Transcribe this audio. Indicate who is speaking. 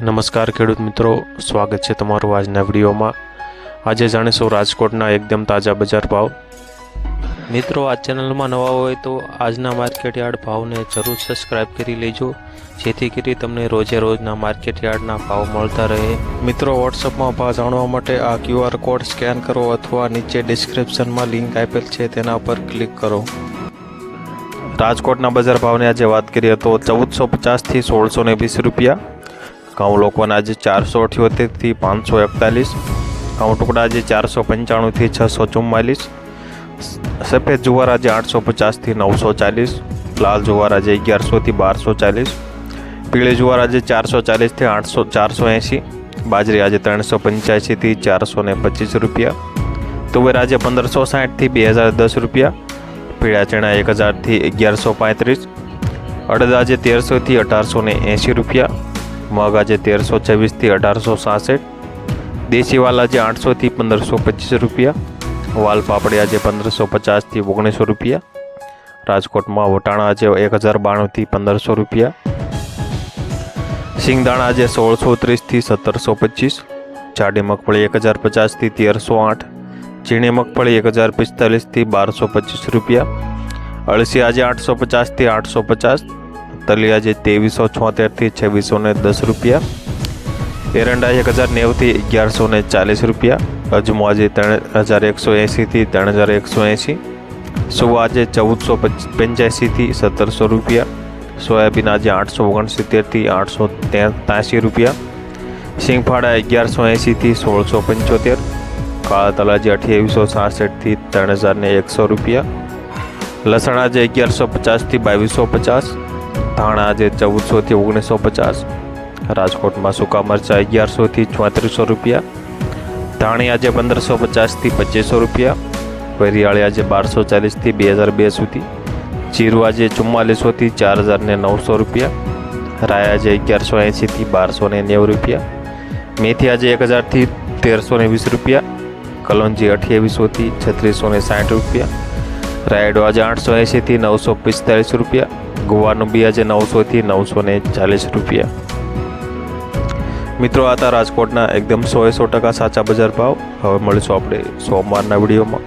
Speaker 1: નમસ્કાર ખેડૂત મિત્રો, સ્વાગત છે તમારું આજના વિડીયોમાં। આજે જાણીશું રાજકોટના એકદમ તાજા બજાર ભાવ। મિત્રો, આ ચેનલમાં નવા હોય તો આજના માર્કેટ યાર્ડ ભાવને જરૂર સબસ્ક્રાઇબ કરી લેજો, જેથી કરી તમને રોજે રોજના માર્કેટ યાર્ડના ભાવ મળતા રહે। મિત્રો, વોટ્સઅપમાં ભાવ જાણવા માટે આ QR કોડ સ્કેન કરો અથવા નીચે ડિસ્ક્રિપ્શનમાં લિંક આપેલ છે તેના પર ક્લિક કરો। રાજકોટના બજાર ભાવની આજે વાત કરીએ તો 1450 થી 1620 રૂપિયા। ઘઉં લોકોના આજે 478 થી 541, ઘઉં ટુકડા આજે 495 થી 644, સફેદ જુવાર આજે 850 થી 940, લાલ જુવાર આજે 1100 થી 1240, પીળી જુવાર આજે 440 થી 480, બાજરી આજે 385 થી 425 રૂપિયા, તુવેર આજે 1560 થી 2010 રૂપિયા, પીળા ચણા 1000 થી 1135, અડદ આજે 1300 થી 1880 રૂપિયા, મગ આજે 1324 થી 1866, દેશી વાલ આજે 800 થી 1525 રૂપિયા, વાલ પાપડી આજે 1550 થી 1900 રૂપિયા, રાજકોટમાં વટાણા આજે 1092 થી 1500 રૂપિયા, સિંગદાણા આજે 1630 થી 1725, જાડી મગફળી 1050 થી 1308, ઝીણી મગફળી 1045 થી 1225 રૂપિયા, અળસી આજે 850 થી 850, તલી આજે 2376 થી 2610 રૂપિયા, એરંડા 1090 થી 1140 રૂપિયા, અજમો આજે 3180 થી 3180, સુવા આજે 1485 થી 1700 રૂપિયા, સોયાબીન આજે 869 થી 883 રૂપિયા, સિંગફાડા 1180 થી 1675, કાળા તલ આજે 2866 થી 3100 રૂપિયા, લસણ આજે 1150 થી 2250, ધાણા આજે 1400 થી 1950, રાજકોટમાં સૂકા મરચા 1100 થી 3400 રૂપિયા, ધાણી આજે 1550 થી 2500 રૂપિયા, વરિયાળી આજે 1240 થી 2002 સુધી, જીરું આજે 4400 થી 4900 રૂપિયા, રાય આજે 1180 થી 1290 રૂપિયા, મેથી આજે 1000 થી 1320 રૂપિયા, કલોંજી 2800 થી 3660 રૂપિયા, રાયડો આજે 880 થી 945 રૂપિયા, ગુવારનું બી આજે 900 થી 940 રૂપિયા। મિત્રો, આ હતા રાજકોટના એકદમ 100% સાચા બજાર ભાવ। હવે મળીશું આપણે સોમવારના વિડીયોમાં।